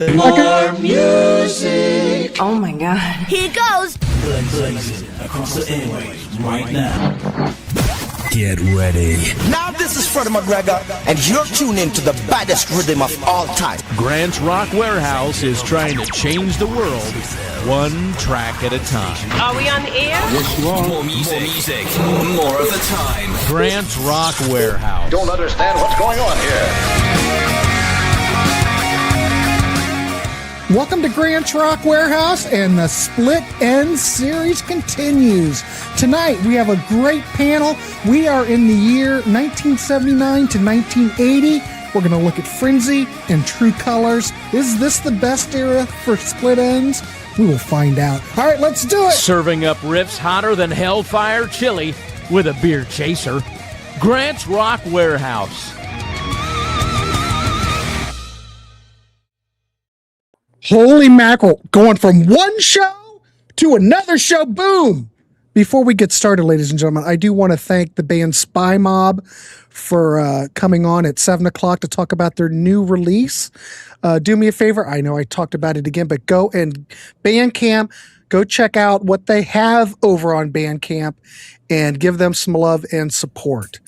More music. Oh my God. Here goes. Blazing across the airwaves right now. Get ready. Now this is Freddie McGregor, and you're tuned into the baddest rhythm of all time. Grant's Rock Warehouse is trying to change the world one track at a time. Are we on the air? Yes, you are. More music, more of the time. Grant's Rock Warehouse. Don't understand what's going on here. Welcome to Grant's Rock Warehouse, and the Split Enz Series continues. Tonight, we have a great panel. We are in the year 1979 to 1980. We're going to look at Frenzy and True Colors. Is this the best era for Split Enz? We will find out. All right, let's do it. Serving up riffs hotter than Hellfire Chili with a beer chaser. Grant's Rock Warehouse. Holy mackerel, going from one show to another show, boom! Before we get started, ladies and gentlemen, I do want to thank the band Spy Mob for coming on at 7 o'clock to talk about their new release. Do me a favor, I know I talked about it again, but go and Bandcamp, go check out what they have over on Bandcamp and give them some love and support.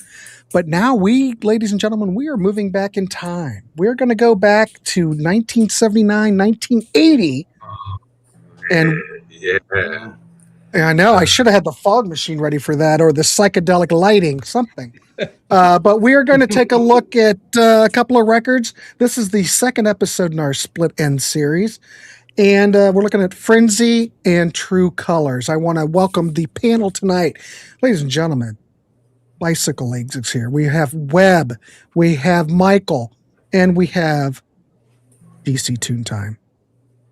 But now we, ladies and gentlemen, we are moving back in time. We're going to go back to 1979, 1980. And Yeah. I know, I should have had the fog machine ready for that, or the psychedelic lighting, something. But we are going to take a look at a couple of records. This is the second episode in our Split Enz series. And we're looking at Frenzy and True Colors. I want to welcome the panel tonight. Ladies and gentlemen, Bicycle Legs is here. We have Webb, we have Michael, and we have DC Tune Time.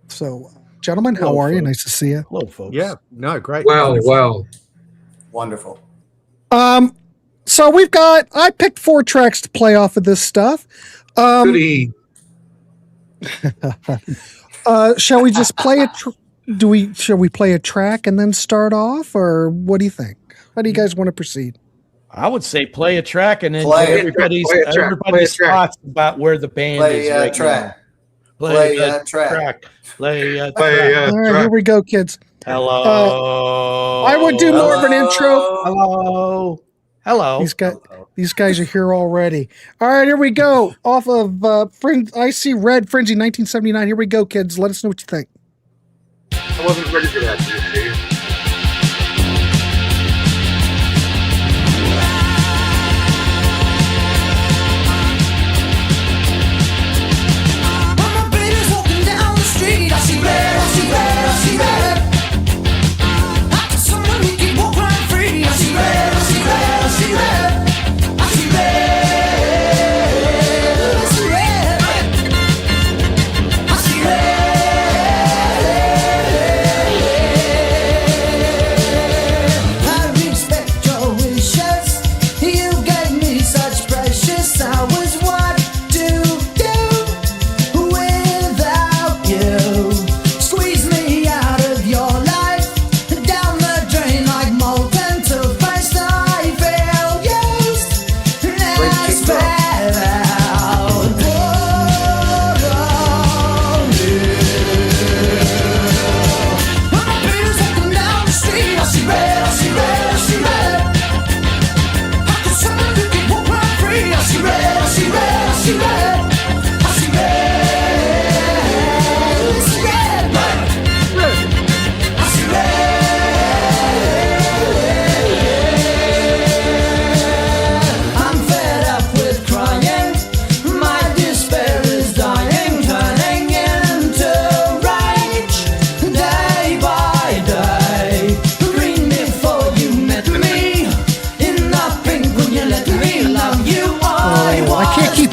So, gentlemen, how are you? Nice to see you. Hello, folks. Yeah, no, great. Well. Wonderful. So I picked 4 tracks to play off of this stuff. Goody. Shall we just play shall we play a track and then start off, or what do you think? How do you guys want to proceed? I would say play a track and then Play everybody's thoughts about where the band is right now. Play a track. Play a track. All right, here we go, kids. Hello. I would do more of an intro. Hello. Hello. These guys are here already. All right, here we go. Off of I See Red, Frenzy, 1979. Here we go, kids. Let us know what you think. I wasn't ready for that, dude.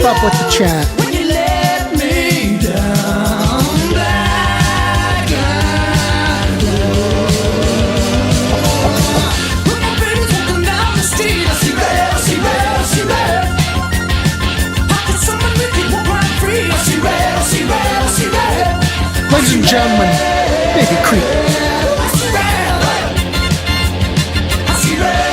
Up with the chat. When you let me down, black and when my baby's walking down the street, I see red, I see red, I see red. How could someone make it walk right free? I see red, I see red, I see red. Ladies and gentlemen, Baby Creep. I see red, I see red.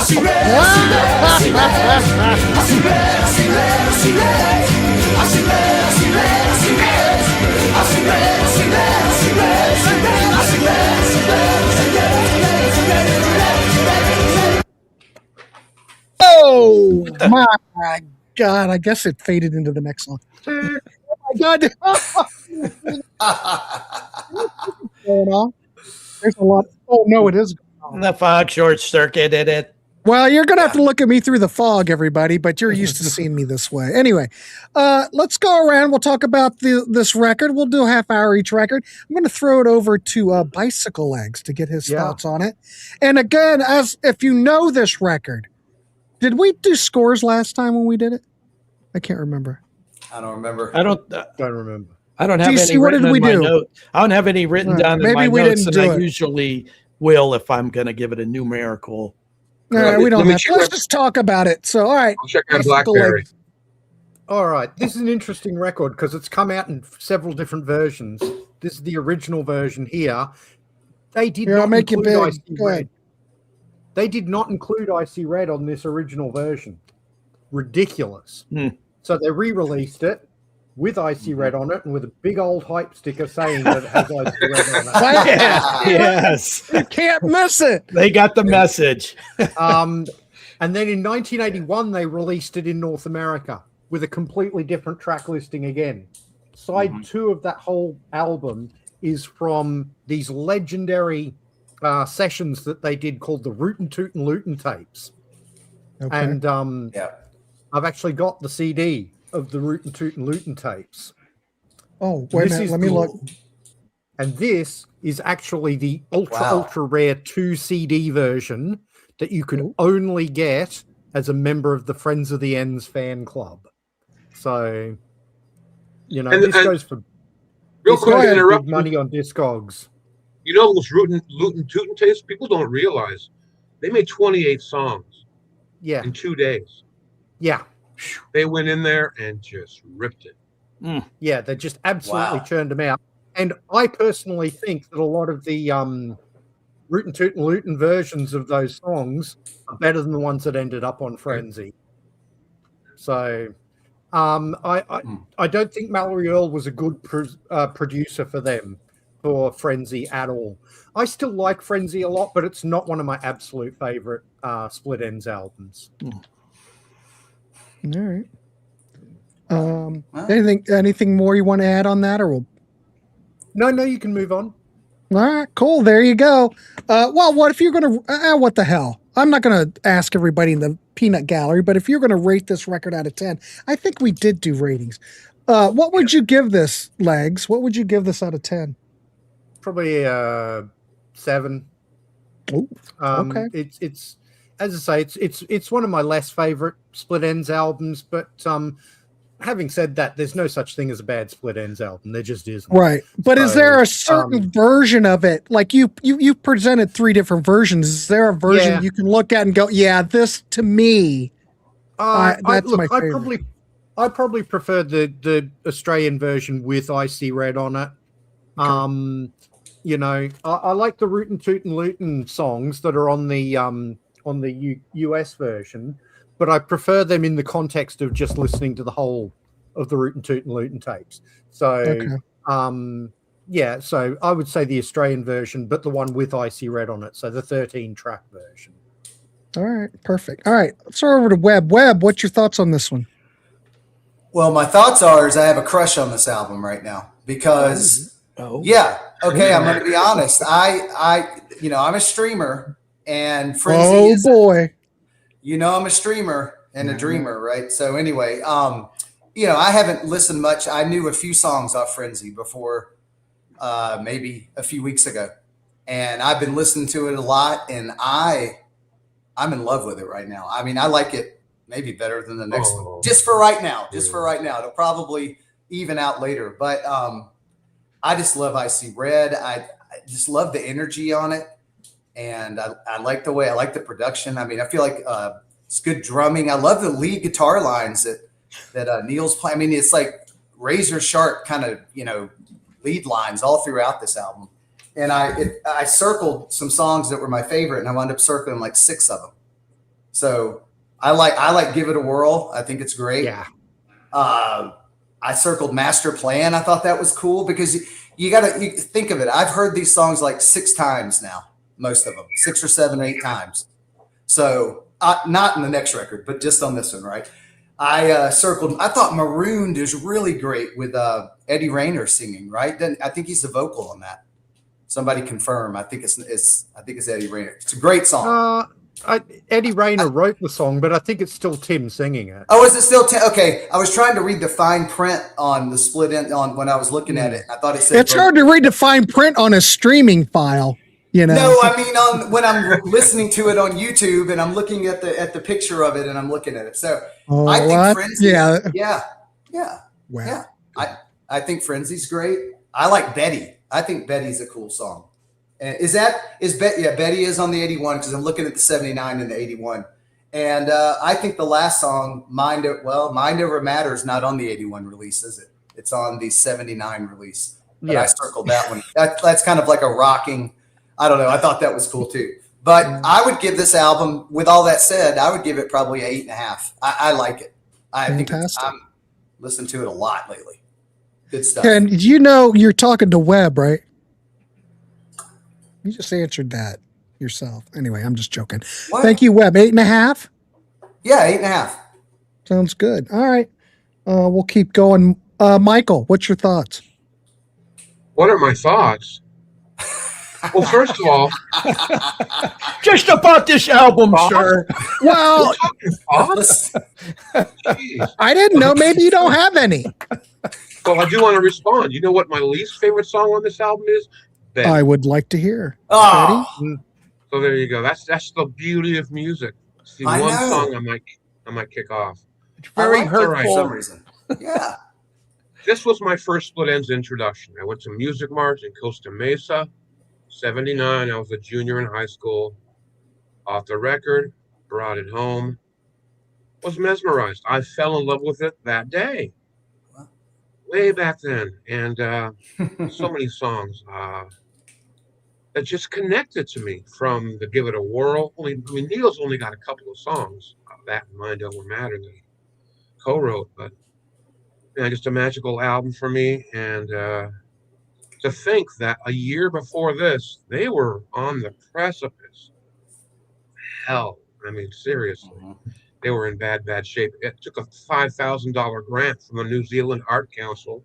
see red, I see red, I see red, I see red, I see red, I see red, I see red, I see red, I see red, I see red, I see red, I see red, I see red, I see red, I see red, I see red, I see red, I see red, I see red. Oh my God! I guess it faded into the next song. Oh my God! Going on? There's a lot. Oh no, it is going on. The fog short circuited it. Well, you're gonna have to look at me through the fog, everybody. But you're used to seeing me this way. Anyway, let's go around. We'll talk about this record. We'll do a half hour each record. I'm going to throw it over to Bicycle Legs to get his thoughts on it. And again, as if you know this record, did we do scores last time when we did it? I can't remember. I don't remember. I don't remember. I don't have DC, any what did written we in my do? note. I don't have any written down in maybe my we notes, didn't and do I it. usually will if I'm going to give it a numerical. All right, we don't me have. check Let's that. just talk about it. So, all right. I'll check that Bicycle BlackBerry. Legs. All right, this is an interesting record because it's come out in several different versions. This is the original version here. They did Here, I'll not make you include big. Icy Go Red. ahead. They did not include Icy Red on this original version. Ridiculous. So they re-released it with Icy Red on it and with a big old hype sticker saying that it has Icy Red on it. Yes. You can't miss it. They got the message. And then in 1981, they released it in North America with a completely different track listing again. Side 2 of that whole album is from these legendary sessions that they did called the Rootin' Tootin' Lootin' tapes. Okay. And I've actually got the CD of the Rootin' Tootin' Lootin' tapes. Oh, wait a minute. Let me look. And this is actually the ultra rare 2 CD version that you can only get as a member of the Friends of the Enz fan club. So, you know, this goes for Real quick, to interrupt big money on Discogs. You know those Rootin' Tootin' tapes? People don't realize they made 28 songs in 2 days. Yeah. They went in there and just ripped it. Yeah, they just absolutely churned them out. And I personally think that a lot of the Rootin' Tootin' Lootin' versions of those songs are better than the ones that ended up on Frenzy. So I don't think Mallory Earl was a good producer for them, for Frenzy at all. I still like Frenzy a lot, but it's not one of my absolute favorite Split Enz albums. All right. Anything more you want to add on that, or we'll... No, you can move on. All right, cool. There you go. Well, what if you're going to? What the hell? I'm not going to ask everybody in the peanut gallery, but if you're going to rate this record out of 10, I think we did do ratings. What would you give this, Legs? What would you give this out of 10? Probably 7. Oh, okay. It's as I say, it's one of my less favorite Split Enz albums, but having said that, there's no such thing as a bad Split Enz album. There just isn't. Right. But is there a certain version of it? Like you presented 3 different versions. Is there a version you can look at and go, yeah, this to me, that's my favorite. I probably prefer the Australian version with Icy Red on it. Okay. You know, I like the Rootin' Tootin' Lootin' songs that are on the US version, but I prefer them in the context of just listening to the whole of the Rootin' Tootin' Lootin' tapes. So, so I would say the Australian version, but the one with Icy Red on it. So the 13-track version. All right, perfect. All right, let's throw over to Webb. Webb, what's your thoughts on this one? Well, my thoughts are I have a crush on this album right now because, I'm going to be honest. I'm a streamer and Frenzy boy. I'm a streamer and a dreamer, right? So anyway, I haven't listened much. I knew a few songs off Frenzy before maybe a few weeks ago. And I've been listening to it a lot, and I'm in love with it right now. I mean, I like it maybe better than the next one. Just for right now. It'll probably even out later. But I just love Icy Red. I just love the energy on it. And I like the way, I like the production. I mean, I feel like it's good drumming. I love the lead guitar lines that Neil's playing. I mean, it's like razor sharp kind of, lead lines all throughout this album. And I circled some songs that were my favorite, and I wound up circling like 6 of them. So I like Give It a Whirl. I think it's great. Yeah. I circled Master Plan. I thought that was cool because you got to think of it. I've heard these songs like 6 times now, most of them, 6 or 7 or 8 times. So not in the next record, but just on this one, right? I circled. I thought Marooned is really great with Eddie Rayner singing, right? Then I think he's the vocal on that. Somebody confirm. I think it's Eddie Rayner. It's a great song. Eddie Rayner wrote the song, but I think it's still Tim singing it. Oh, is it still Tim? Okay, I was trying to read the fine print on the Split Enz on when I was looking at it. I thought it said it's hard to read the fine print on a streaming file. You know? No, I mean when I'm listening to it on YouTube and I'm looking at the picture of it and I'm looking at it. So I think Frenzy. Yeah. Wow. Yeah. I think Frenzy's great. I like Betty. I think Betty's a cool song. Is Betty? Yeah, Betty is on the 81 because I'm looking at the 79 and the 81. And I think the last song, Mind Over Matter, is not on the 81 release, is it? It's on the 79 release. But I circled that one. That's kind of like a rocking. I don't know. I thought that was cool too. But I would give this album, with all that said, I would give it probably 8.5. I like it. I think I'm listening to it a lot lately. Good stuff. And you're talking to Webb, right? You just answered that yourself. Anyway, I'm just joking. What? Thank you, Webb. 8.5? Yeah, 8.5. Sounds good. All right. We'll keep going. Michael, what's your thoughts? What are my thoughts? Well, first of all, just about this album, sir. Well, I didn't know. Maybe you don't have any. Well, I do want to respond. You know what my least favorite song on this album is? Betty. I would like to hear. Oh. Betty? So there you go. That's the beauty of music. See, one song I might kick off. It's very hurtful. For some reason. Yeah. This was my first Split Enz introduction. I went to Music Mart in Costa Mesa, 79. I was a junior in high school. Bought the record, brought it home, was mesmerized. I fell in love with it that day. Way back then. And so many songs that just connected to me from the Give It a Whirl. Neil's only got a couple of songs, that and Mind Over Matter, that he co-wrote, but just a magical album for me. And to think that a year before this, they were on the precipice. Hell, I mean, seriously. They were in bad shape. It took a $5,000 grant from the New Zealand Art Council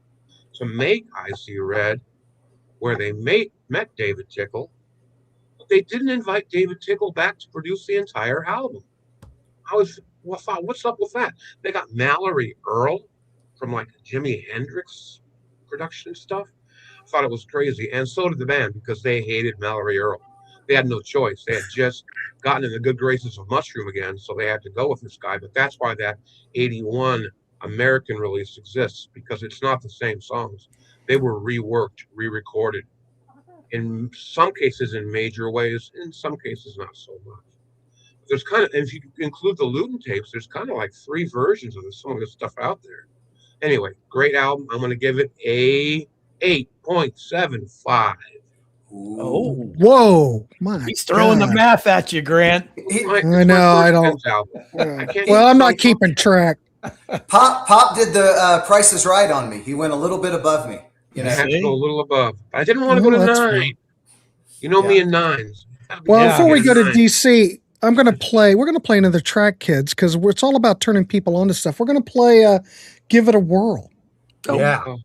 to make I See Red, where they met David Tickle. But they didn't invite David Tickle back to produce the entire album. I thought, what's up with that? They got Mallory Earl from like Jimi Hendrix production stuff. I thought it was crazy. And so did the band, because they hated Mallory Earl. They had no choice. They had just gotten in the good graces of Mushroom again, so they had to go with this guy. But that's why that 81 American release exists, because it's not the same songs. They were reworked, re-recorded. In some cases in major ways, in some cases not so much. There's kind of, if you include the Luton tapes, there's kind of like 3 versions of some of this stuff out there. Anyway, great album. I'm going to give it a 8.75. Oh, whoa! He's throwing the math at you, Grant. I know. I don't. Well, I'm not keeping track. Pop did the Price is Right on me. He went a little bit above me. I had to go a little above. I didn't want to go to 9. Funny. You know me in 9s. Well, before we go to DC, we're going to play another track, kids, because it's all about turning people on to stuff. We're going to play Give It a Whirl. Oh. Yeah.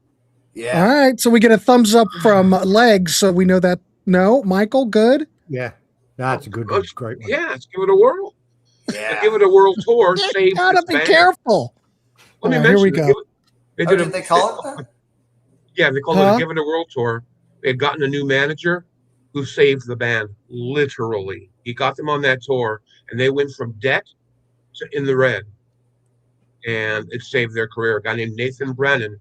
Yeah. All right. So we get a thumbs up from Legs. So we know that. No, Michael, good. Yeah. That's a good one. It's a great one. Yeah. Let's Give It a Whirl. Yeah. The Give It a Whirl tour. You gotta be careful. Let me mention, here we go. Did they call it that? Yeah. They called it a Give It a Whirl tour. They had gotten a new manager who saved the band. Literally. He got them on that tour and they went from debt to in the red. And it saved their career. A guy named Nathan Brennan,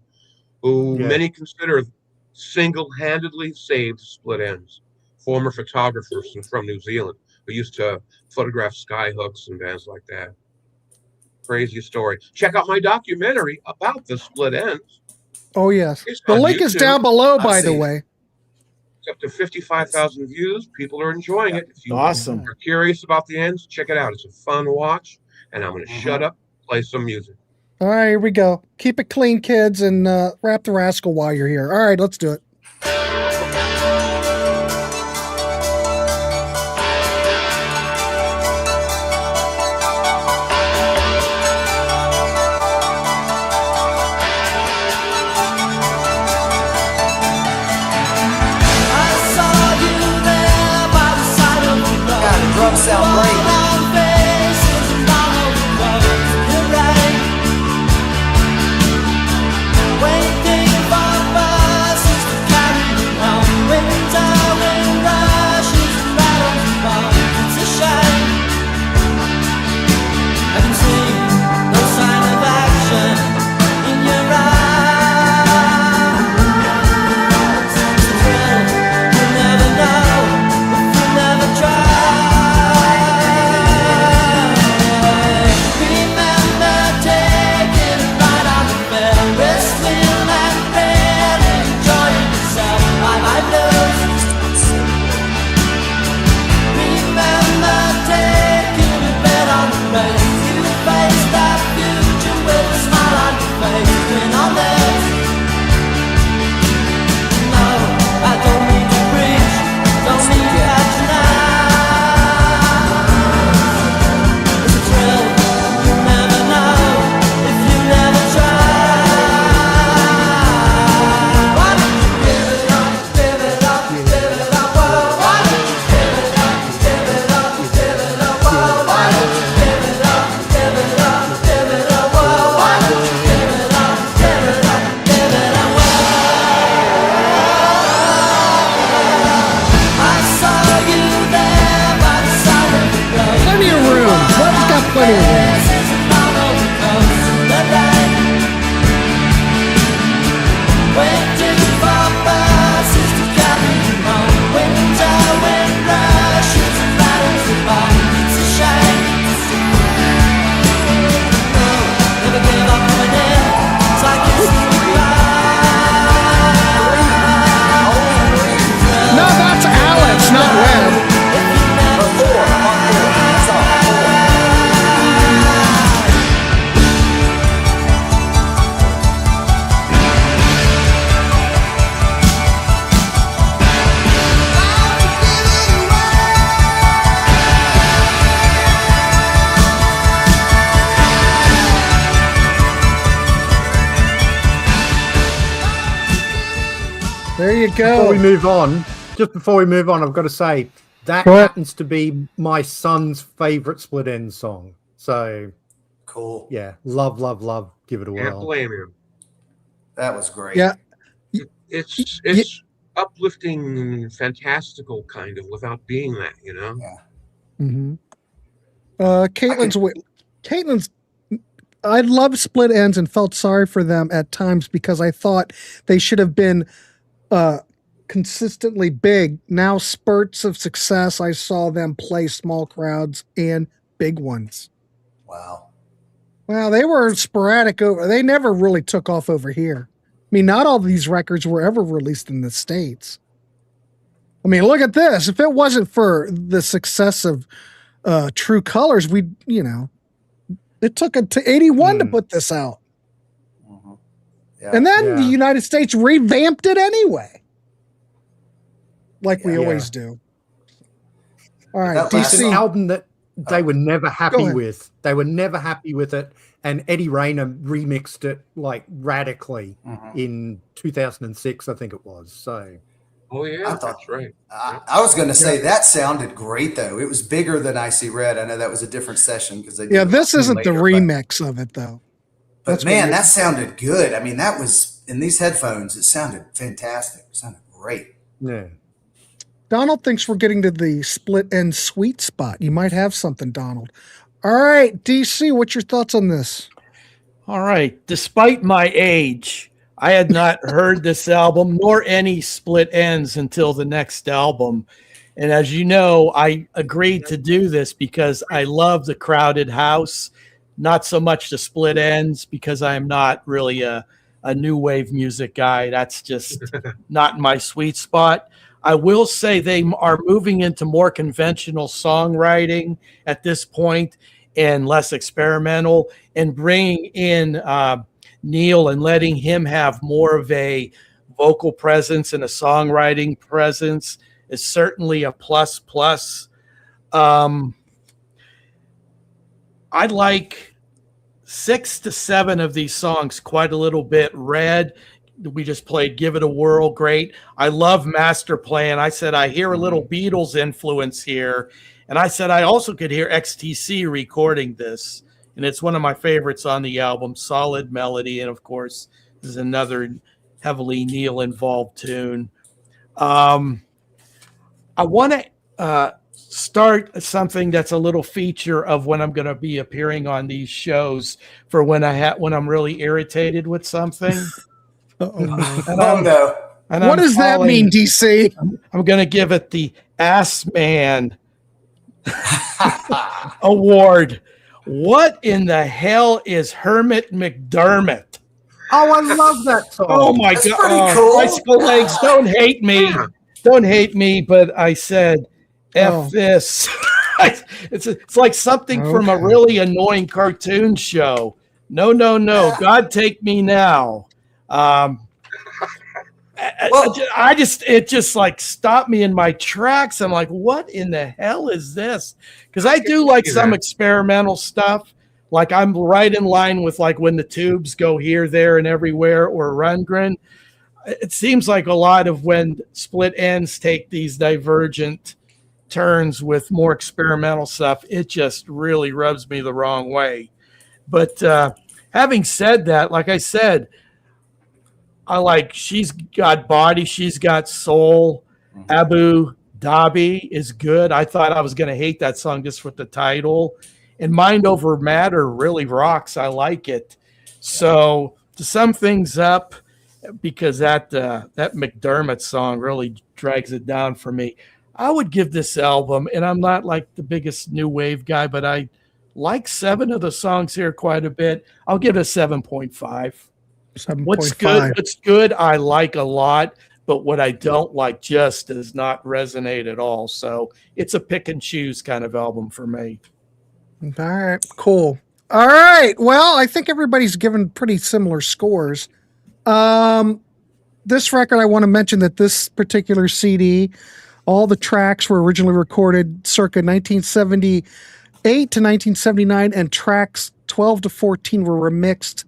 who many consider single-handedly saved Split Enz. Former photographer from New Zealand who used to photograph Skyhooks and bands like that. Crazy story. Check out my documentary about the Split Enz. Oh, yes. The link is down below, by the way. It's up to 55,000 views. People are enjoying it. If you Awesome. are curious about the ends, check it out. It's a fun watch. And I'm going to shut up, play some music. All right, here we go. Keep it clean, kids, and Rap the Rascal while you're here. All right, let's do it. Drums sound great. There you go. Before we move on, I've got to say that happens to be my son's favorite Split Enz song. So cool. Yeah, love. Give it a whirl. Can't blame him. That was great. Yeah, it's uplifting, fantastical kind of without being that, you know. Yeah. Mm-hmm. Caitlin's. I loved Split Enz and felt sorry for them at times because I thought they should have been consistently big. Now spurts of success. I saw them play small crowds and big ones. Wow. Well, they were sporadic over. They never really took off over here. I mean, not all these records were ever released in the States. I mean, look at this. If it wasn't for the success of True Colors, it took it to 81 to put this out. Mm-hmm. Yeah. And then the United States revamped it anyway. Like we always do. All right. It's an album that they were never happy with. They were never happy with it. And Eddie Rayner remixed it like radically in 2006, I think it was. So, oh yeah, that's right. I was going to say that sounded great though. It was bigger than Icy Red. I know that was a different session because they. Yeah, this isn't the remix of it though. But man, that sounded good. I mean, that was in these headphones. It sounded fantastic. It sounded great. Yeah. Donald thinks we're getting to the Split Enz sweet spot. You might have something, Donald. All right, DC, what's your thoughts on this? All right. Despite my age, I had not heard this album nor any Split Enz until the next album. And as you know, I agreed to do this because I love the Crowded House, not so much the Split Enz because I'm not really a new wave music guy. That's just not my sweet spot. I will say they are moving into more conventional songwriting at this point and less experimental, and bringing in Neil and letting him have more of a vocal presence and a songwriting presence is certainly a plus plus. I like 6 to 7 of these songs quite a little bit. Red, we just played Give It a Whirl, great. I love Master Plan. I said I hear a little Beatles influence here. And I said I also could hear XTC recording this. And it's one of my favorites on the album, solid melody. And of course, this is another heavily Neil involved tune. I want to start something that's a little feature of when I'm going to be appearing on these shows for when I'm really irritated with something. Oh no! What does that mean, DC? I'm going to give it the Ass Man award. What in the hell is Hermit McDermott? Oh, I love that song. Oh my That's God! pretty cool. Bicycle Legs, don't hate me, but I said F this. It's like something from a really annoying cartoon show. No, God take me now. It just like stopped me in my tracks. I'm like, what in the hell is this? Because I do like some experimental stuff. Like I'm right in line with like When the Tubes Go Here, There, and Everywhere, or Rundgren. It seems like a lot of when Split Enz take these divergent turns with more experimental stuff, it just really rubs me the wrong way. But having said that, like I said, I like She's Got Body, She's Got Soul. Abu Dhabi is good. I thought I was going to hate that song just with the title. And Mind Over Matter really rocks. I like it. So to sum things up, because that McDermott song really drags it down for me, I would give this album, and I'm not like the biggest new wave guy, but I like 7 of the songs here quite a bit. I'll give it a 7.5. 7.5. What's good, I like a lot, but what I don't like just does not resonate at all. So it's a pick and choose kind of album for me. All right, cool. All right, well, I think everybody's given pretty similar scores. This record, I want to mention that this particular CD, all the tracks were originally recorded circa 1978 to 1979, and tracks 12 to 14 were remixed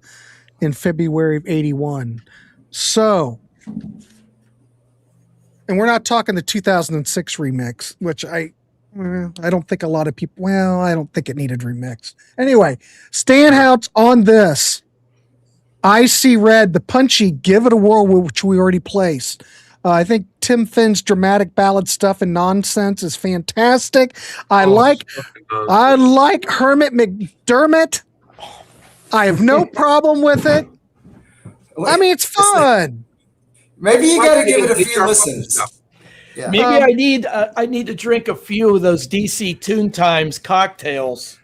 in February of 81. So, and we're not talking the 2006 remix, which I don't think a lot of people, I don't think it needed remix. Anyway, standouts on this. I See Red, the punchy Give It a Whirl, which we already placed. I think Tim Finn's dramatic ballad stuff and nonsense is fantastic. I like Hermit McDermott. I have no problem with it. I mean, it's fun. Maybe you got to give it a few listens. Yeah. Maybe I need to drink a few of those DC Tune Times cocktails.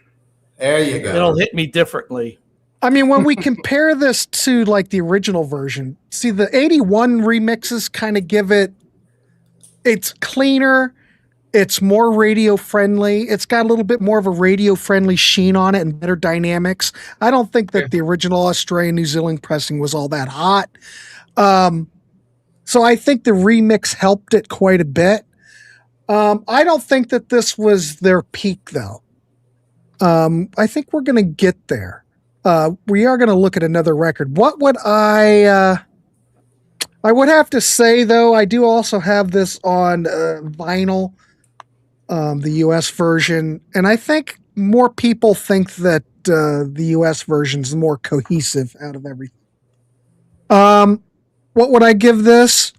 There you go. It'll hit me differently. I mean, when we compare this to like the original version, see the 81 remixes kind of give it's cleaner, it's more radio friendly, it's got a little bit more of a radio friendly sheen on it and better dynamics. I don't think that the original Australian New Zealand pressing was all that hot. So I think the remix helped it quite a bit. I don't think that this was their peak though. I think we're going to get there. We are going to look at another record. What would I would have to say though, I do also have this on vinyl, the US version. And I think more people think that the US version is more cohesive out of everything. What would I give this?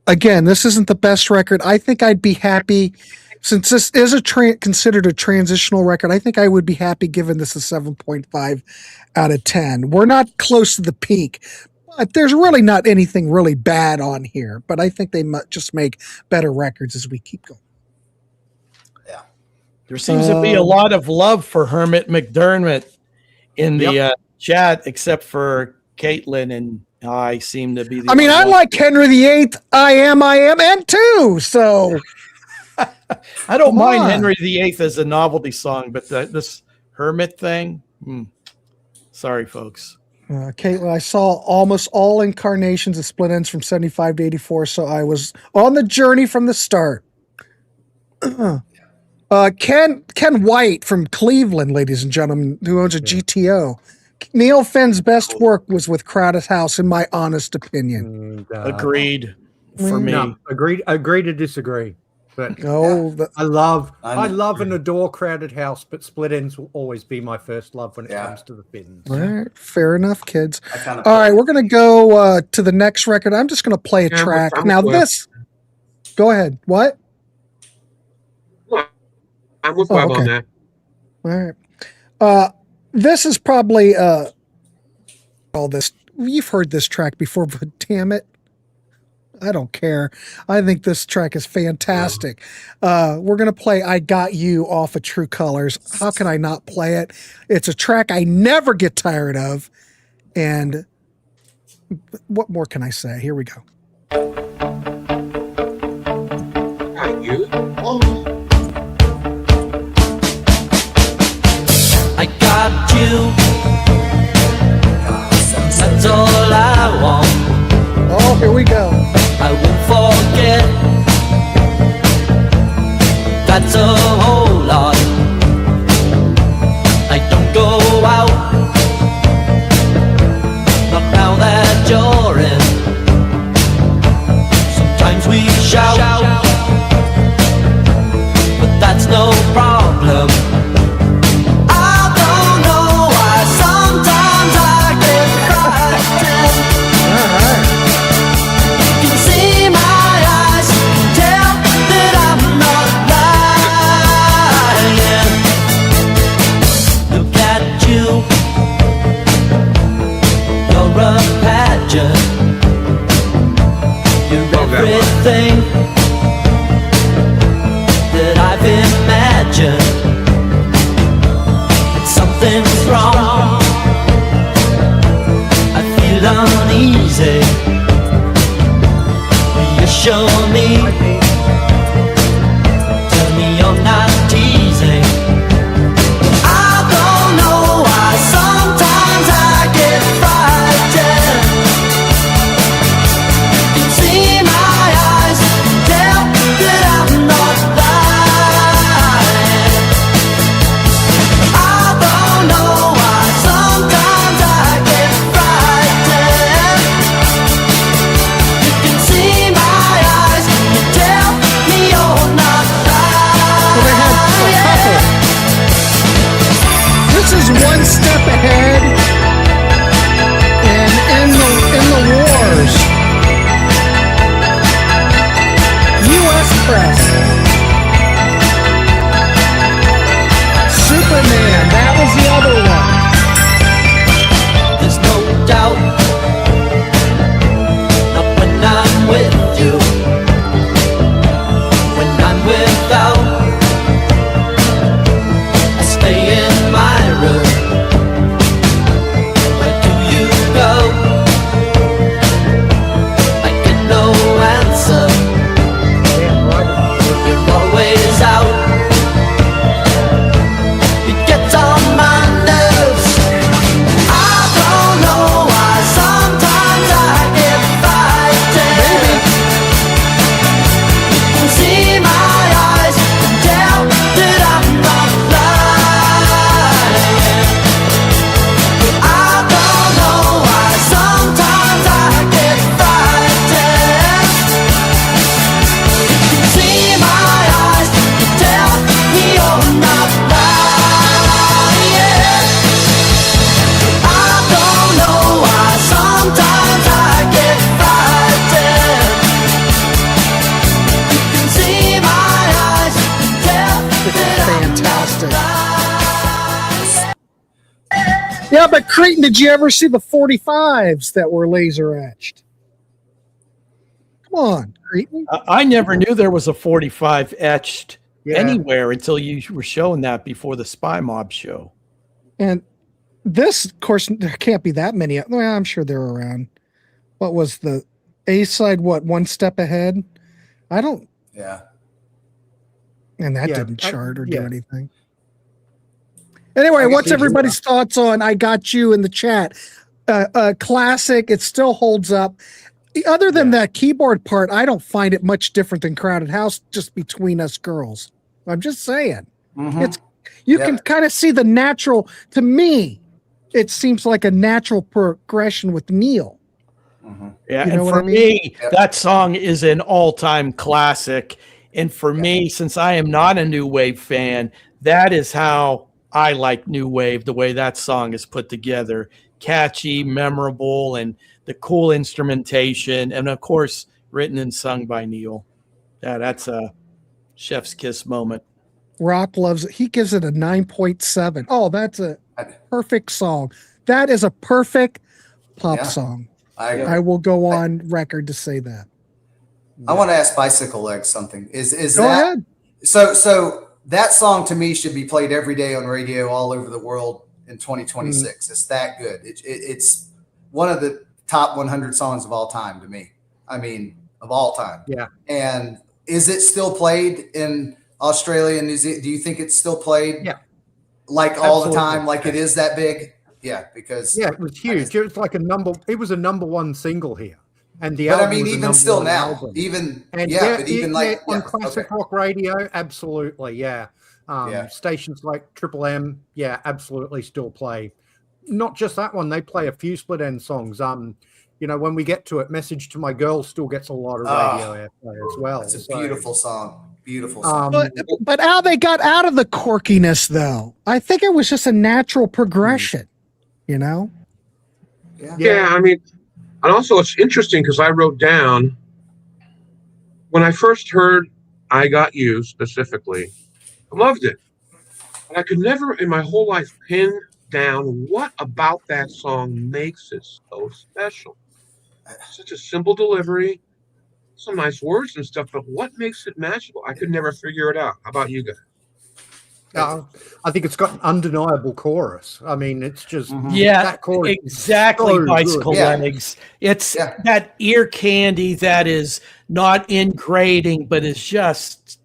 Again, this isn't the best record. I think I'd be happy, since this is considered a transitional record, I think I would be happy giving this a 7.5 out of 10. We're not close to the peak, but there's really not anything really bad on here. But I think they might just make better records as we keep going. Yeah. There seems to be a lot of love for Hermit McDermott in the chat, except for Caitlin and I seem to be the I mean, only I one. like Henry VIII, I am, and too. So I don't Come mind on. Henry VIII as a novelty song, but this Hermit thing, sorry, folks. Caitlin, I saw almost all incarnations of Split Ends from 75 to 84, so I was on the journey from the start. Ken White from Cleveland, ladies and gentlemen, who owns a GTO. Neil Finn's best work was with Crowded House, in my honest opinion. Agreed for me. No, agree to disagree. But Oh, I love and adore Crowded House, but Split Ends will always be my first love when it comes to the Finns. all right, fair enough, kids. All right, we're gonna go to the next record. I'm just gonna play a track. Now this. Go ahead. What? I'm with Webb on that. All right. This is probably all this. You've heard this track before, but damn it, I don't care. I think this track is fantastic. We're gonna play "I Got You" off of True Colors. How can I not play it? It's a track I never get tired of. And what more can I say? Here we go. Got you. I got you. That's all I want. Oh, here we go. I won't forget. That's a whole lot. I don't go out. Not now that you're in. Sometimes we shout, but that's no problem. Everything that I've imagined, and something's wrong. I feel uneasy. Reassure me. Tell me you're not teasing. I don't know why sometimes I get frightened. See my eyes, tell that I'm not lying. I don't know why sometimes I get frightened. You can see my eyes, you tell me you're not lying. This is one step ahead, and in the wars. U.S. Press. Superman, that was the other one. There's no doubt, not when I'm with you. When I'm without, I stay in my room. Where do you go? I get no answer. You're always out. It gets on my nerves. I don't know why sometimes I get frightened. You can see my eyes and tell that I'm not lying. I don't know why sometimes I get frightened. You can see my eyes and tell me you're not lying. I don't know why sometimes I get frightened. You can see my eyes and tell that Fantastic. Yeah, but Creighton, did you ever see the 45s that were laser etched? Come on, Creighton. I never knew there was a 45 etched anywhere until you were showing that before the Spy Mob show. And this, of course, there can't be that many. Well, I'm sure they're around. What was the A side? What, One Step Ahead? I don't. Yeah. And that Yeah, didn't chart or do yeah. anything. Anyway, I got what's you, everybody's thoughts on I Got You in the chat? Classic. It still holds up. Other than that keyboard part, I don't find it much different than Crowded House, just between us girls. I'm just saying. It's you can kind of see the natural, to me, it seems like a natural progression with Neil. Yeah, You know and what for I mean? me, that song is an all-time classic. And for me, since I am not a new wave fan, that is how I like new wave, the way that song is put together. Catchy, memorable, and the cool instrumentation. And of course, written and sung by Neil. Yeah, that's a chef's kiss moment. Rock loves it. He gives it a 9.7. Oh, that's a perfect song. That is a perfect pop song. I will go on record to say that. I want to ask Bicycle Legs something. Is Go that ahead. So that song to me should be played every day on radio all over the world in 2026. It's that good. It's one of the top 100 songs of all time to me. I mean, of all time. Yeah. And is it still played in Australia and New Zealand? Do you think it's still played? Yeah. Like all the Absolutely. time? Like it is that big? Yeah, because it was huge. It was like it was a number one single here. And the but I album mean, was a even number still one now, album. even And but even like on classic rock radio, absolutely, yeah. Stations like Triple M, absolutely still play. Not just that one; they play a few Split Enz songs. When we get to it, "Message to My Girl" still gets a lot of radio airplay as well. It's a beautiful song. Beautiful song. But how they got out of the quirkiness, though, I think it was just a natural progression. You know? Yeah, I mean, and also it's interesting because I wrote down when I first heard I Got You specifically, I loved it. But I could never in my whole life pin down what about that song makes it so special. Such a simple delivery, some nice words and stuff, but what makes it magical? I could never figure it out. How about you guys? I think it's got an undeniable chorus. I mean, it's just that chorus exactly. so Bicycle good. Legs. It's that ear candy that is not ingrating, but is just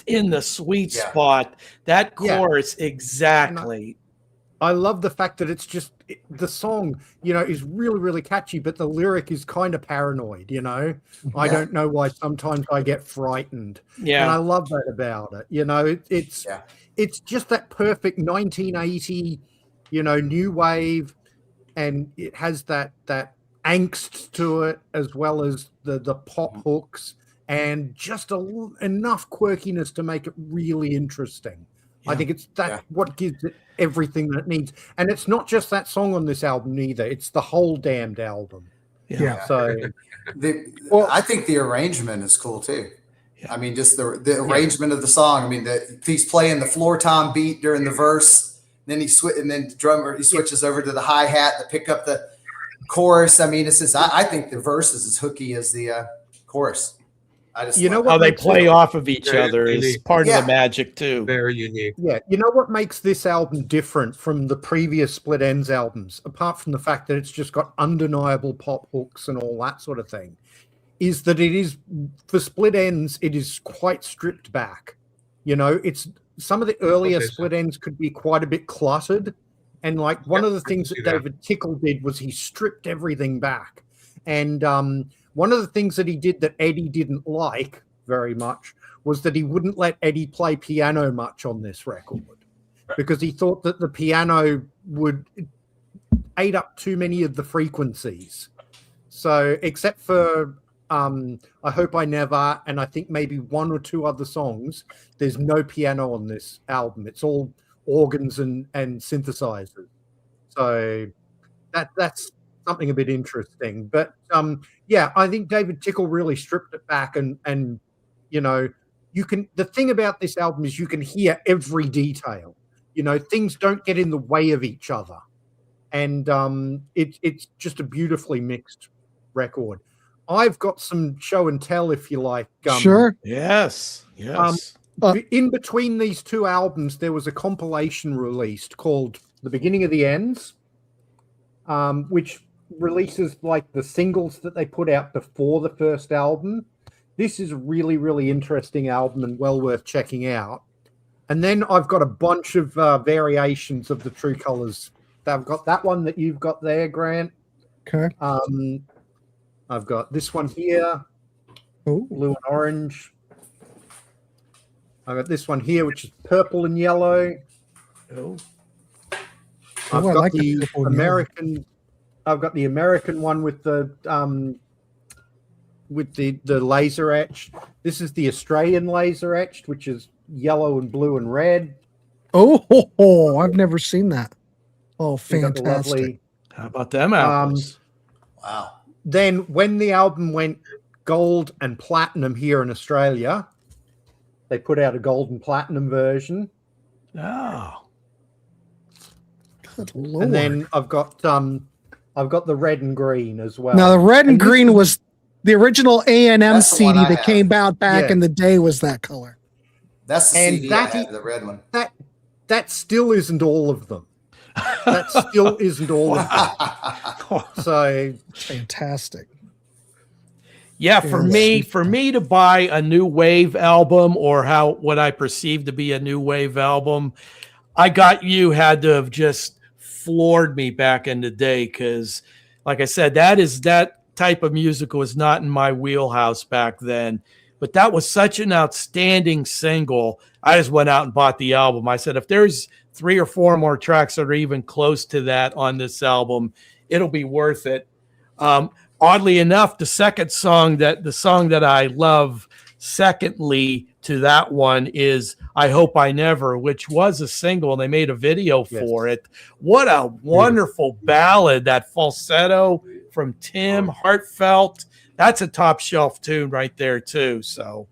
in the sweet spot. That chorus exactly. I love the fact that it's just the song, is really, really catchy, but the lyric is kind of paranoid, I don't know why sometimes I get frightened. Yeah. And I love that about it. It's just that perfect 1980, new wave, and it has that angst to it as well as the pop hooks and just enough quirkiness to make it really interesting. I think it's what gives it everything that it needs. And it's not just that song on this album either. It's the whole damned album. Yeah. So I think the arrangement is cool too. I mean, just the arrangement of the song. I mean, he's playing the floor tom beat during the verse, then he the drummer he switches over to the hi-hat to pick up the chorus. I mean, it's just I think the verse is as hooky as the chorus. I just how they play off of each other is part of the magic too. Very unique. Yeah, you know what makes this album different from the previous Split Enz albums, apart from the fact that it's just got undeniable pop hooks and all that sort of thing, is that it is for Split Enz, it is quite stripped back. It's some of the earlier Split Enz could be quite a bit cluttered, and like one of the things that David Tickle did was he stripped everything back, and one of the things that he did that Eddie didn't like very much was that he wouldn't let Eddie play piano much on this record because he thought that the piano would ate up too many of the frequencies. So except for I Hope I Never, and I think maybe one or two other songs, there's no piano on this album. It's all organs and synthesizers. So that's something a bit interesting. But I think David Tickle really stripped it back and you can the thing about this album is you can hear every detail. Things don't get in the way of each other. And it's just a beautifully mixed record. I've got some show and tell if you like. Sure. Yes. In between these two albums, there was a compilation released called The Beginning of the Ends, which releases like the singles that they put out before the first album. This is a really, really interesting album and well worth checking out. And then I've got a bunch of variations of the True Colors. I've got that one that you've got there, Grant. Okay. I've got this one here, blue and orange. I've got this one here, which is purple and yellow. Oh. I've I got like the purple and American. I've got the American one with the laser etched. This is the Australian laser etched, which is yellow and blue and red. Oh, I've never seen that. Oh, You got the fantastic. lovely- How about them apples? Wow. Then when the album went gold and platinum here in Australia, they put out a gold and platinum version. Oh. Good Lord. And then I've got the red and green as well. Now the red and this green is- was the original A&M That's the one CD I that have. came out back Yeah. in the day was that color. That's the And CD that I have, the red one. that still isn't all of them. That still isn't all of them. So Fantastic. Yeah, for me to buy a new wave album or what I perceive to be a new wave album, I Got You had to have just floored me back in the day because, like I said, that type of music was not in my wheelhouse back then. But that was such an outstanding single. I just went out and bought the album. I said, if there's 3 or 4 more tracks that are even close to that on this album, it'll be worth it. Oddly enough, the song that I love secondly to that one is I Hope I Never, which was a single. They made a video for it. What a wonderful ballad, that falsetto from Tim, heartfelt. That's a top shelf tune right there too. So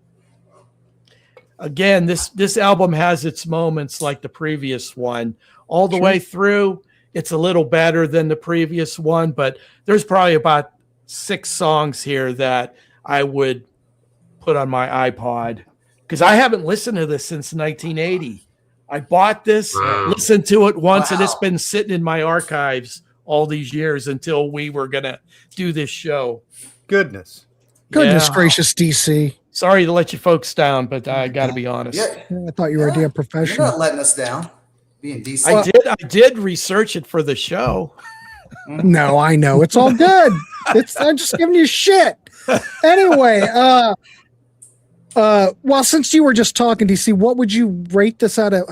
again, this album has its moments like the previous one. All the way through, it's a little better than the previous one, but there's probably about 6 songs here that I would put on my iPod because I haven't listened to this since 1980. I bought this, listened to it once, and it's been sitting in my archives all these years until we were going to do this show. goodness. Goodness Yeah. gracious, DC. Sorry to let you folks down, but I got to be honest. Yeah, I thought you were a damn you're professional. not letting us down. Being DC. I did research it for the show. No, I know. It's all good. I'm just giving you shit. Anyway, well, since you were just talking, DC, what would you rate this out of?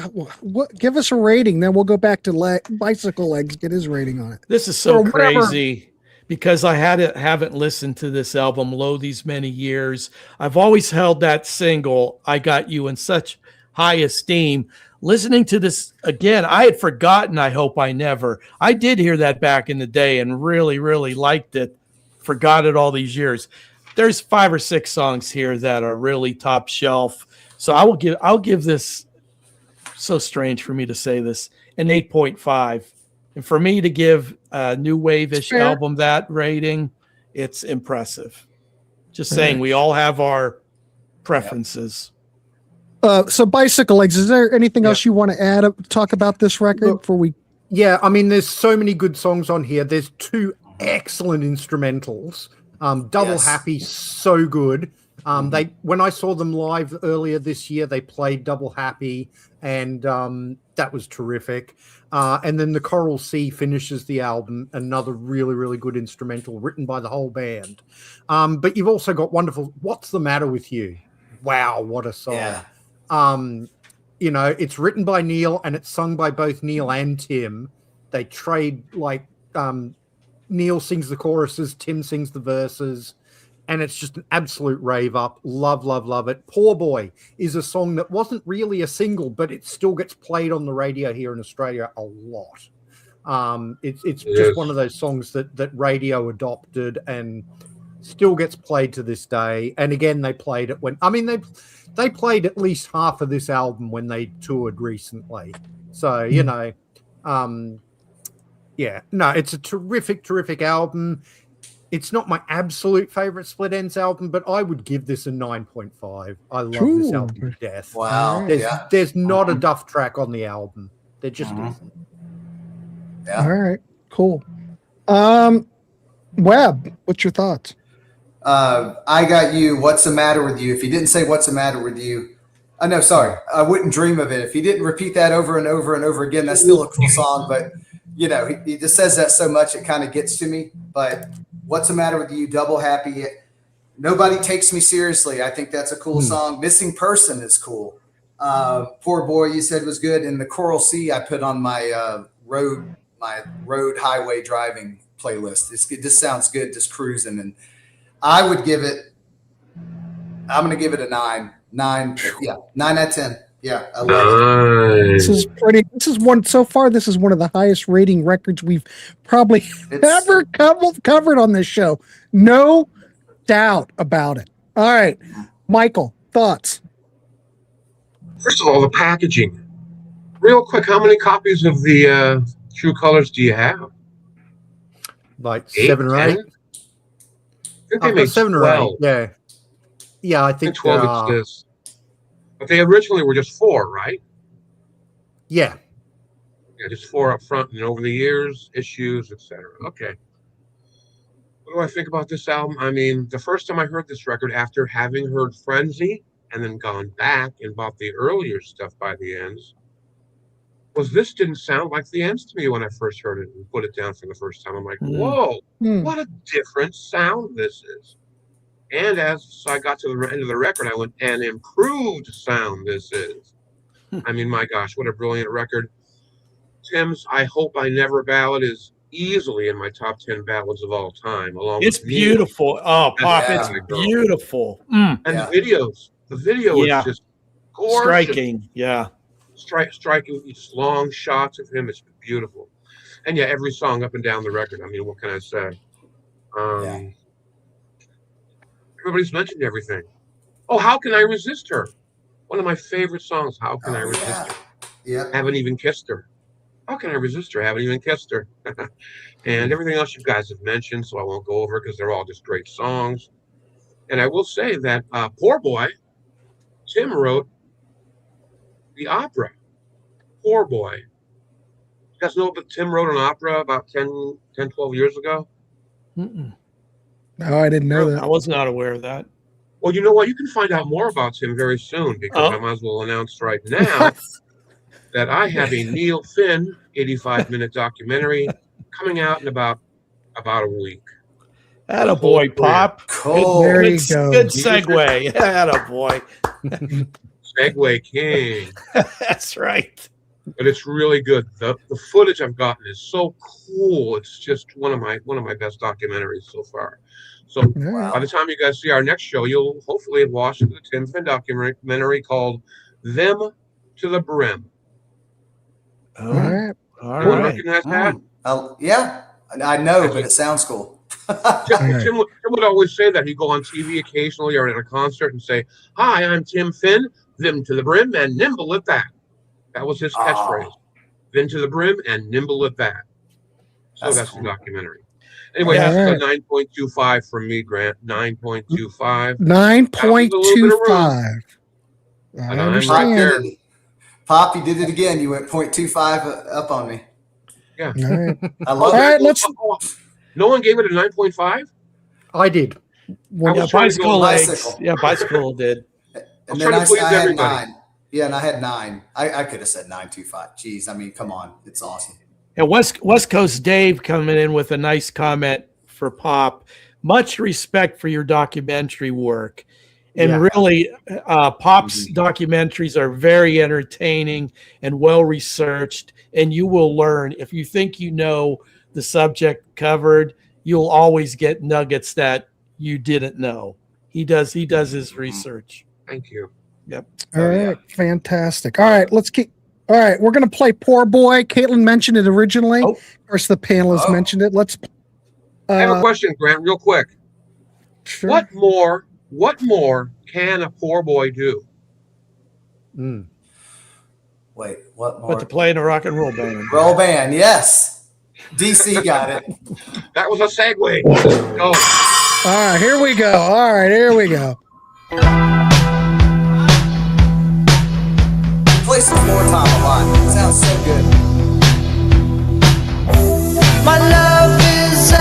Give us a rating, then we'll go back to Bicycle Legs, get his rating on it. This is so Or whatever. crazy because I haven't listened to this album low these many years. I've always held that single, I Got You, in such high esteem. Listening to this again, I had forgotten I Hope I Never. I did hear that back in the day and really, really liked it. Forgot it all these years. There's 5 or 6 songs here that are really top shelf. So I'll give this, so strange for me to say this, an 8.5. And for me to give a new wave-ish Fair. album that rating, it's impressive. Just saying, we all have our preferences. So Bicycle Legs, is there anything else you want to add, talk about this record before we? Yeah, I mean, there's so many good songs on here. There's 2 excellent instrumentals. Double Yes. Happy, so good. When I saw them live earlier this year, they played Double Happy, and that was terrific. And then the Coral Sea finishes the album, another really, really good instrumental written by the whole band. But you've also got wonderful What's the Matter with You? Wow, what a song. Yeah. It's written by Neil and it's sung by both Neil and Tim. They trade Neil sings the choruses, Tim sings the verses, and it's just an absolute rave up. Love, love, love it. Poor Boy is a song that wasn't really a single, but it still gets played on the radio here in Australia a lot. It's just one of those songs that radio adopted and still gets played to this day. And again, they played it they played at least half of this album when they toured recently. So, it's a terrific, terrific album. It's not my absolute favorite Split Enz album, but I would give this a 9.5. I love this album to death. Wow. There's not a duff track on the album. There just isn't. Yeah. All right, cool. Webb, what's your thoughts? I got you. What's the matter with you? If he didn't say what's the matter with you, no, sorry, I wouldn't dream of it. If he didn't repeat that over and over and over again, that's still a cool song. But he just says that so much it kind of gets to me. But what's the matter with you? Double happy. Nobody takes me seriously. I think that's a cool song. Missing person is cool. Poor boy, you said was good. And the Coral Sea I put on my road highway driving playlist. It just sounds good, just cruising. And I would give it. I'm going to give it a 9. 9 out of 10. Yeah, I love it. This is pretty. This is one so far. This is one of the highest rating records we've probably ever covered on this show. No doubt about it. All right, Michael, thoughts? First of all, the packaging. Real quick, how many copies of the True Colors do you have? Like 8, 7 or 8. 10? I think they made 7 12. or 8. Yeah, I think 12 exists. But they originally were just 4, right? Yeah. Yeah, just 4 up front, and over the years, issues, etc. Okay. What do I think about this album? I mean, the first time I heard this record after having heard Frenzy and then gone back and bought the earlier stuff by the Ends, was this didn't sound like the Ends to me when I first heard it and put it down for the first time. I'm like, whoa, what a different sound this is. And as I got to the end of the record, I went, an improved sound this is. I mean, my gosh, what a brilliant record. Tim's I Hope I Never ballad is easily in my top 10 ballads of all time. It's beautiful. Oh, Pop, it's beautiful. And the video is just gorgeous. Striking, striking, just long shots of him. It's beautiful. And yeah, every song up and down the record. I mean, what can I say? Everybody's mentioned everything. Oh, How Can I Resist Her? One of my favorite songs. How Can I Resist Her? Yeah. Haven't even kissed her. How can I resist her? Haven't even kissed her. And everything else you guys have mentioned, so I won't go over because they're all just great songs. And I will say that Poor Boy, Tim wrote the opera. Poor Boy. You guys know that Tim wrote an opera about 10, 12 years ago? Mm-mm. No, I didn't know that. I was not aware of that. Well, you know what? You can find out more about Tim very soon because I might as well announce right now that I have a Neil Finn 85-minute documentary coming out in about a week. Attaboy, Pop. Cool. There you Good, go. good segue. Attaboy. Segway King. That's right. But it's really good. The footage I've gotten is so cool. It's just one of my best documentaries so far. So by the time you guys see our next show, you'll hopefully have watched the Tim Finn documentary called "Them to the Brim." All right. You recognize that? Yeah, I know, but it sounds cool. Tim would always say that. He'd go on TV occasionally or at a concert and say, "Hi, I'm Tim Finn. Them to the brim and nimble at that." That was his catchphrase. Then to the brim and nimble at that. So that's cool. the documentary. Anyway, that's a 9.25 from me, Grant. 9.25. 9.25. I understand. Pop, you did it again. You went 0.25 up on me. Yeah. All right. I love All it. right, No one gave it a 9.5? I did. Bicycle legs. Yeah, Bicycle did. And then I had 9. Yeah, and I had 9. I could have said 9.25. Jeez, I mean, come on. It's awesome. And West Coast Dave coming in with a nice comment for Pop. Much respect for your documentary work. And really, Pop's documentaries are very entertaining and well-researched. And you will learn. If you think you know the subject covered, you'll always get nuggets that you didn't know. He does his research. Thank you. Yep. All right. Fantastic. All right. Let's keep. All right. We're going to play Poor Boy. Caitlin mentioned it originally. Of course, the panelists mentioned it. Let's. I have a question, Grant, real quick. Sure. What more can a poor boy do? Wait, what more? But to play in a rock and roll band. Roll band, yes. DC got it. That was a segue. Go. All right. Here we go. All right. Here we go. Play some more time a lot. It sounds so good. My love is a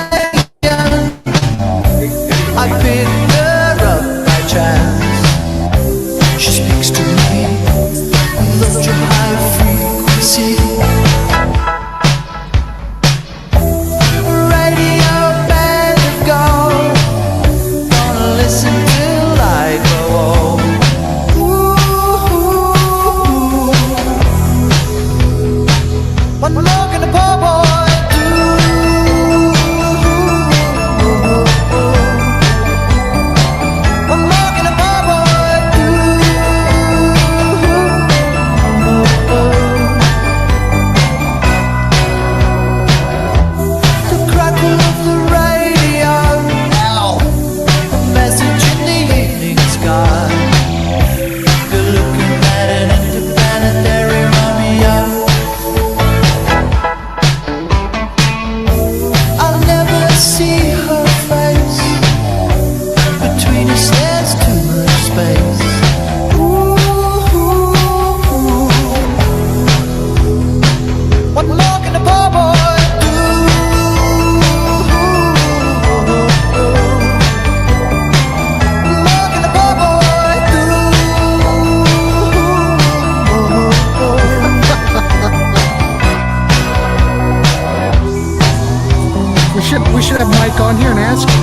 we should have Mike on here and ask him.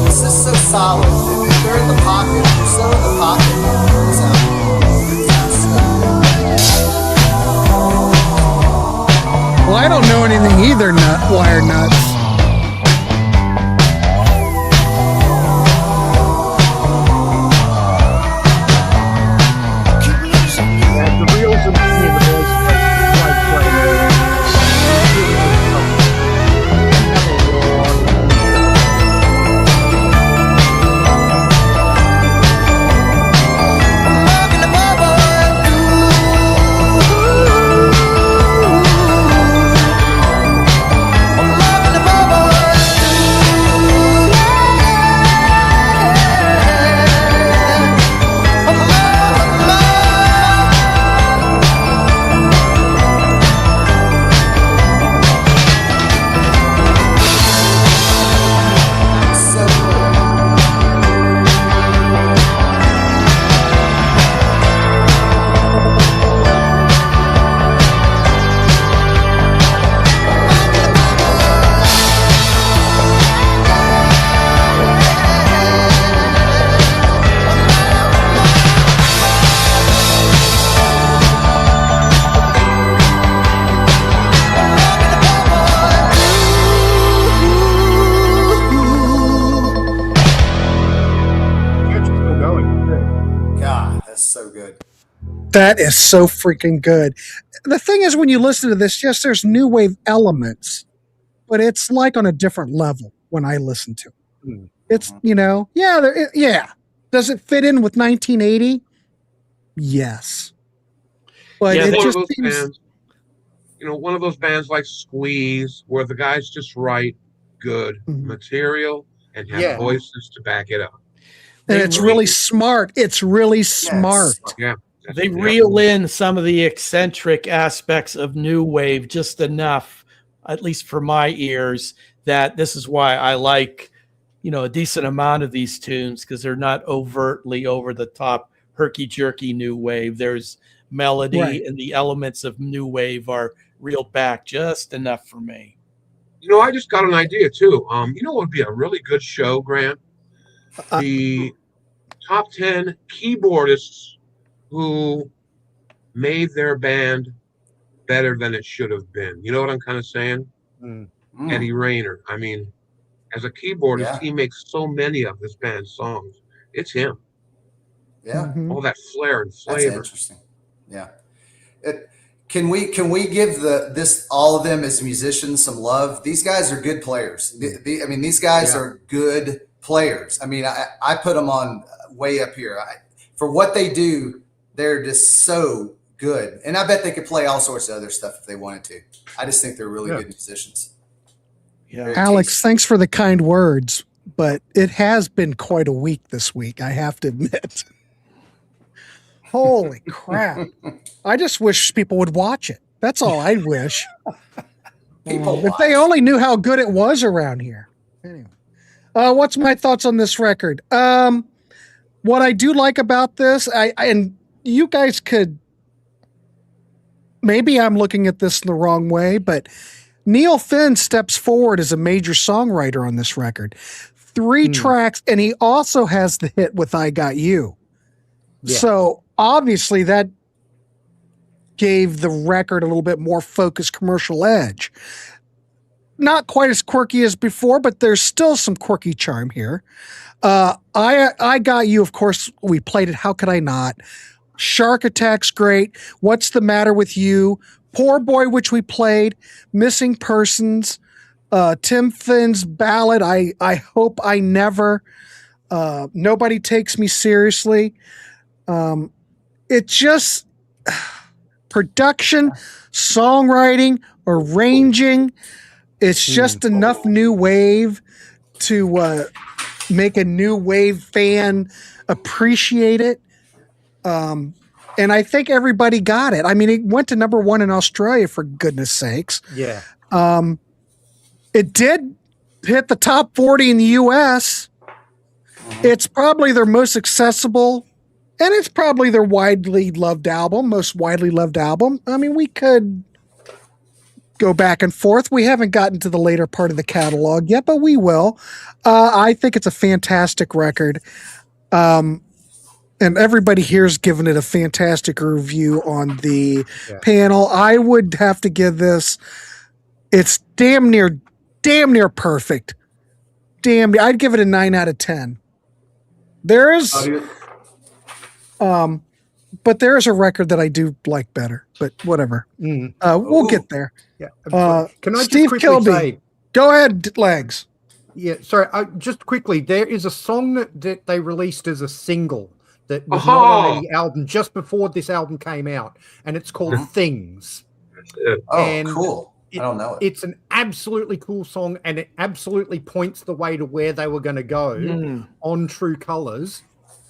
This is so solid. If they're in the pocket, they're so in the pocket. Well, I don't know anything either, Wire Nuts. Yeah, the reels and the voice. That is so freaking good. The thing is, when you listen to this, yes, there's new wave elements, but it's like on a different level when I listen to it. It's, yeah. Does it fit in with 1980? Yes. But yeah, it one just of those seems... bands, one of those bands like Squeeze, where the guys just write good material and have voices to back it up. And it's really smart. It's really smart. Yeah. They reel in some of the eccentric aspects of new wave just enough, at least for my ears, that this is why I like, a decent amount of these tunes, because they're not overtly over the top, herky-jerky new wave. There's melody, and the elements of new wave are reeled back just enough for me. I just got an idea too. What would be a really good show, Grant? The top 10 keyboardists who made their band better than it should have been. You know what I'm kind of saying? Eddie Rayner. I mean, as a keyboardist, he makes so many of this band's songs. It's him. Yeah. All that flair and flavor. That's interesting. Yeah. Can we give all of them as musicians some love? These guys are good players. These guys are good players. I put them on way up here. For what they do, they're just so good. And I bet they could play all sorts of other stuff if they wanted to. I just think they're really good musicians. Yeah. Alex, thanks for the kind words, but it has been quite a week this week, I have to admit. Holy crap. I just wish people would watch it. That's all I wish. If they only knew how good it was around here. Anyway, what's my thoughts on this record? What I do like about this, and you guys could, maybe I'm looking at this in the wrong way, but Neil Finn steps forward as a major songwriter on this record. 3 tracks, and he also has the hit with I Got You. Yeah. So obviously that gave the record a little bit more focused commercial edge. Not quite as quirky as before, but there's still some quirky charm here. I Got You, of course, we played it. How could I not? Shark Attack's great. What's the Matter with You? Poor Boy, which we played. Missing Persons. Tim Finn's ballad, I Hope I Never. Nobody Takes Me Seriously. It just production, songwriting, arranging. It's just enough new wave to make a new wave fan appreciate it. And I think everybody got it. It went to number 1 in Australia, for goodness sakes. Yeah. It did hit the top 40 in the US. It's probably their most accessible, and it's probably their most widely loved album. We could go back and forth. We haven't gotten to the later part of the catalog yet, but we will. I think it's a fantastic record. And everybody here's given it a fantastic review on the panel. I would have to give this, it's damn near perfect. I'd give it a 9 out of 10. There is, but there is a record that I do like better, but whatever. We'll get there. Yeah. Can I Steve just quickly Kilby, say, go ahead, Legs. Yeah, sorry. Just quickly, there is a song that they released as a single that was not on the album just before this album came out, and it's called Things. Cool. I don't know it. It's an absolutely cool song, and it absolutely points the way to where they were going to go on True Colors,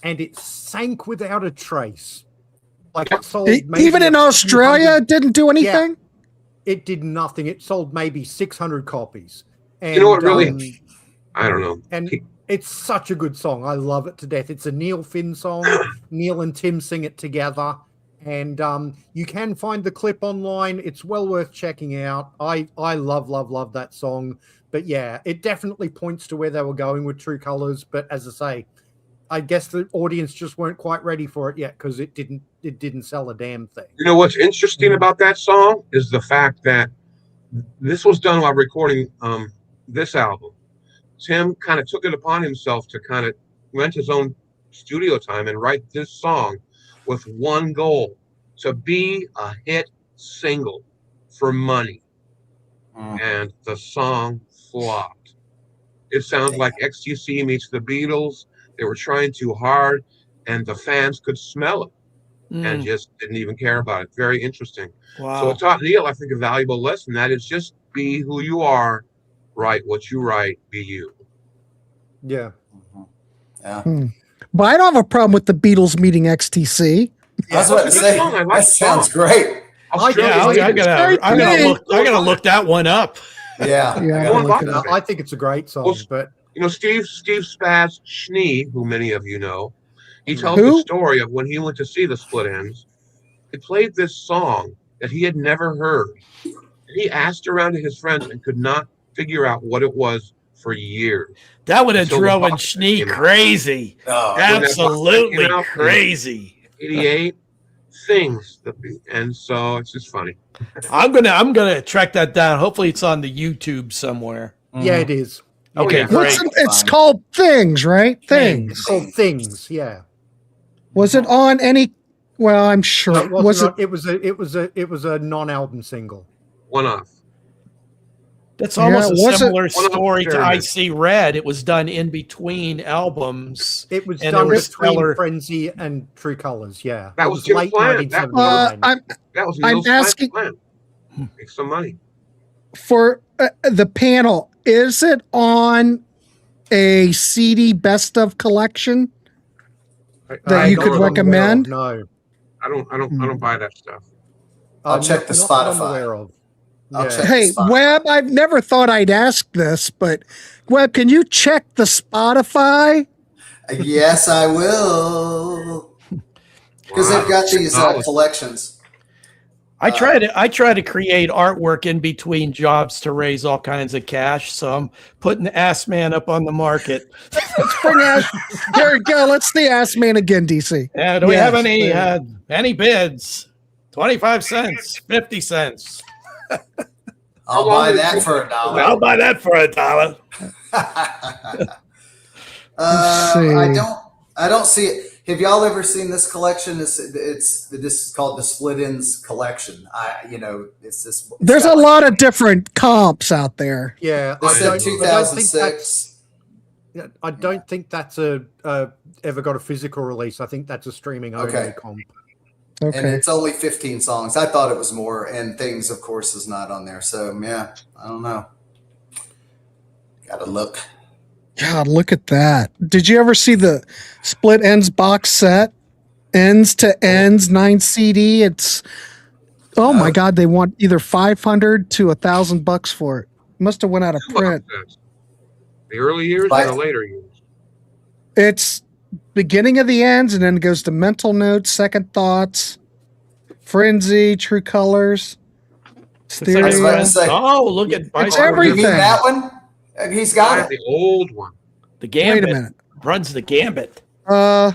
and it sank without a trace. Like it sold even in Australia, it didn't do anything? Yeah, it did nothing. It sold maybe 600 copies. And, you know what really... I don't know. And it's such a good song. I love it to death. It's a Neil Finn song. Neil and Tim sing it together. And you can find the clip online. It's well worth checking out. I love that song. But yeah, it definitely points to where they were going with True Colors. But as I say, I guess the audience just weren't quite ready for it yet because it didn't sell a damn thing. You know what's interesting about that song is the fact that this was done while recording this album. Tim kind of took it upon himself to kind of rent his own studio time and write this song with one goal: to be a hit single for money. And the song flopped. It sounds like XTC meets the Beatles. They were trying too hard, and the fans could smell it and just didn't even care about it. Very interesting. Wow. So it taught Neil, I think, a valuable lesson. That is, just be who you are. Write what you write, be you. Yeah. But I don't have a problem with the Beatles meeting XTC. I was about to say, that sounds great. I gotta look that one up. I think it's a great song. But you know, Steve Spaz Schnee, who many of you know, he tells the story of when he went to see the Split Enz. He played this song that he had never heard. He asked around to his friends and could not figure out what it was for years. That would have driven Schnee crazy. Absolutely crazy. 88 Things, and so it's just funny. I'm gonna track that down. Hopefully, it's on the YouTube somewhere. Yeah, it is. Okay, great. It's called Things, right? Things. It's called Things. Yeah. Was it on any? Well, I'm sure. It was a non-album single. One off. That's almost a similar story to I See Red. It was done in between albums. It was done between Frenzy and True Colors. Yeah, that was late 1979. That was Neil's asking plan. Make some money for the panel. Is it on a CD best of collection that you could recommend? No, I don't buy that stuff. I'll check the Spotify. Hey, Webb, I've never thought I'd ask this, but Webb, can you check the Spotify? Yes, I will. Because they've got these collections. I try to create artwork in between jobs to raise all kinds of cash. So I'm putting the Ass Man up on the market. Let's bring there we go. Let's the Ass Man again, DC. Yeah, do we have any bids? 25 cents, 50 cents. I'll buy that for $1. I'll buy that for $1. I don't see it. Have y'all ever seen this collection? This is called the Split Enz collection. It's this. There's a lot of different comps out there. Yeah, this said 2006. I don't think that's ever got a physical release. I think that's a streaming only comp. Okay. And it's only 15 songs. I thought it was more, and Things, of course, is not on there. So, yeah, I don't know. Gotta look. God, look at that. Did you ever see the Split Enz box set? Ends to Ends 9 CD. It's, my God, they want either $500 to $1,000 for it. Must have went out of print. The early years or the later years? It's beginning of the Ends, and then it goes to Mental Notes, Second Thoughts, Frenzy, True Colors. Stereo. I was about to say, Oh, look at It's Bicycle. you everything. mean that one? He's got it. The old one. The Wait Gambit a minute. runs the Gambit. Yeah.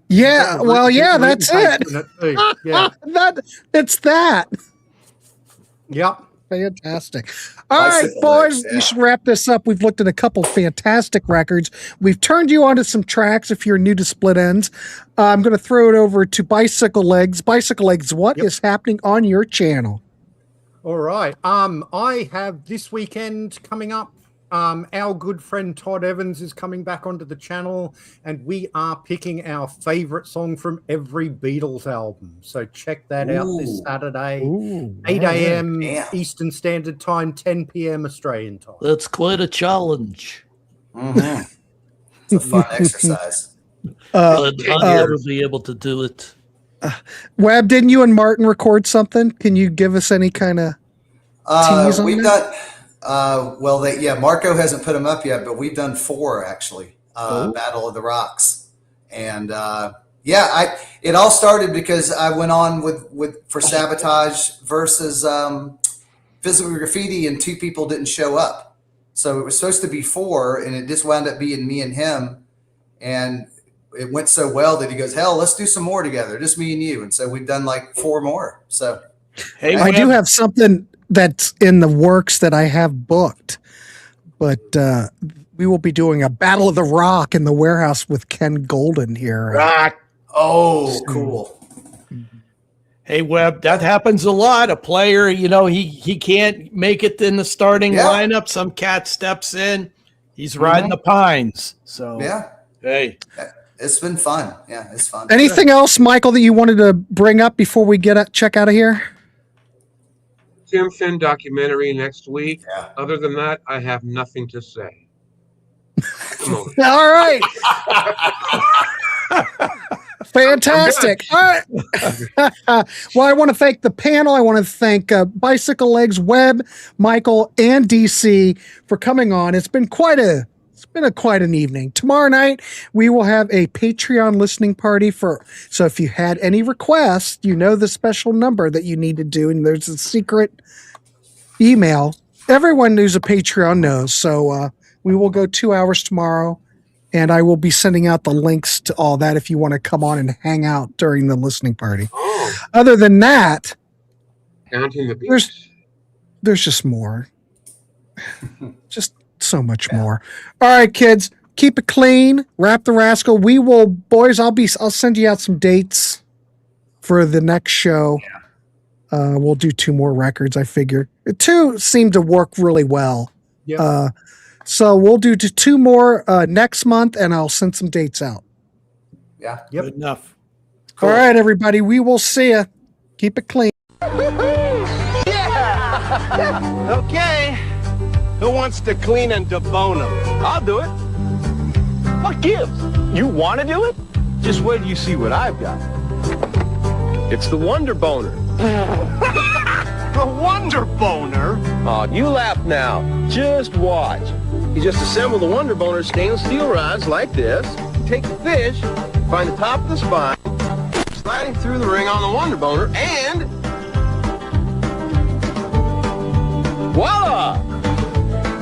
Yeah. Well, yeah, that's it. Yeah. It's that. Yep. Fantastic. All right, Bicycle boys, legs, yeah. we should wrap this up. We've looked at a couple fantastic records. We've turned you onto some tracks if you're new to Split Enz. I'm going to throw it over to Bicycle Legs. Bicycle Legs, what is happening on your channel? All right. I have this weekend coming up. Our good friend Todd Evans is coming back onto the channel, and we are picking our favorite song from every Beatles album. So check that out this Saturday, 8 a.m. Damn. Eastern Standard Time, 10 p.m. Australian time. That's quite a challenge. Mhm. It's a fun exercise. I'll never be able to do it. Webb, didn't you and Martin record something? Can you give us any kind of tease on We've that? done. Marco hasn't put them up yet, but we've done 4 actually. Battle of the Rocks, and it all started because I went on for Sabotage versus Physical Graffiti, and 2 people didn't show up, so it was supposed to be 4, and it just wound up being me and him, and it went so well that he goes, "Hell, let's do some more together, just me and you," and so we've done like 4 more. So Hey, I do have something that's in the works that I have booked, but we will be doing a Battle of the Rock in the Warehouse with Ken Golden here. Rock. oh, cool. Hey, Webb, that happens a lot. A player, he can't make it in the starting lineup. Some cat steps in. He's riding the pines. So, Yeah, hey. it's been fun. Yeah, it's fun. Anything else, Michael, that you wanted to bring up before we check out of here? Tim Finn documentary next week. Yeah. Other than that, I have nothing to say. Come on. All right. Fantastic. All right. Well, I want to thank the panel. I want to thank Bicycle Legs, Webb, Michael, and DC for coming on. It's been quite an evening. Tomorrow night, we will have a Patreon listening party so if you had any requests, the special number that you need to do, and there's a secret email. Everyone who's a Patreon knows. So we will go 2 hours tomorrow, and I will be sending out the links to all that if you want to come on and hang out during the listening party. Oh, Other than that, counting the beats. there's just more. Just so much more. All right, kids, keep it clean. Wrap the rascal. We will, boys. I'll send you out some dates for the next show. We'll do 2 more records. I figure 2 seem to work really well. Yeah. So we'll do 2 more next month, and I'll send some dates out. Yeah. Yep. Good enough. All right, everybody. We will see you. Keep it clean. Okay. Who wants to clean and debone them? I'll do it. What gives? You want to do it? Just wait till you see what I've got. It's the Wonder Boner. The Wonder Boner? Oh, you laugh now. Just watch. You just assemble the Wonder Boner stainless steel rods like this. Take the fish, find the top of the spine, sliding through the ring on the Wonder Boner, and voila!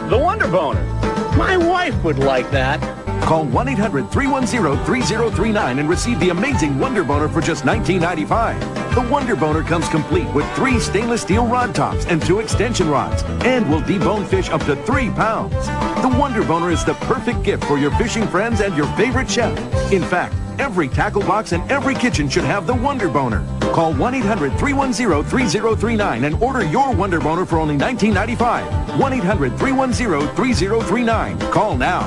The Wonder Boner. My wife would like that. Call 1-800-310-3039 and receive the amazing Wonder Boner for just $19.95. The Wonder Boner comes complete with 3 stainless steel rod tops and 2 extension rods, and will debone fish up to 3 pounds. The Wonder Boner is the perfect gift for your fishing friends and your favorite chef. In fact, every tackle box and every kitchen should have the Wonder Boner. Call 1-800-310-3039 and order your Wonder Boner for only $19.95. 1-800-310-3039. Call now.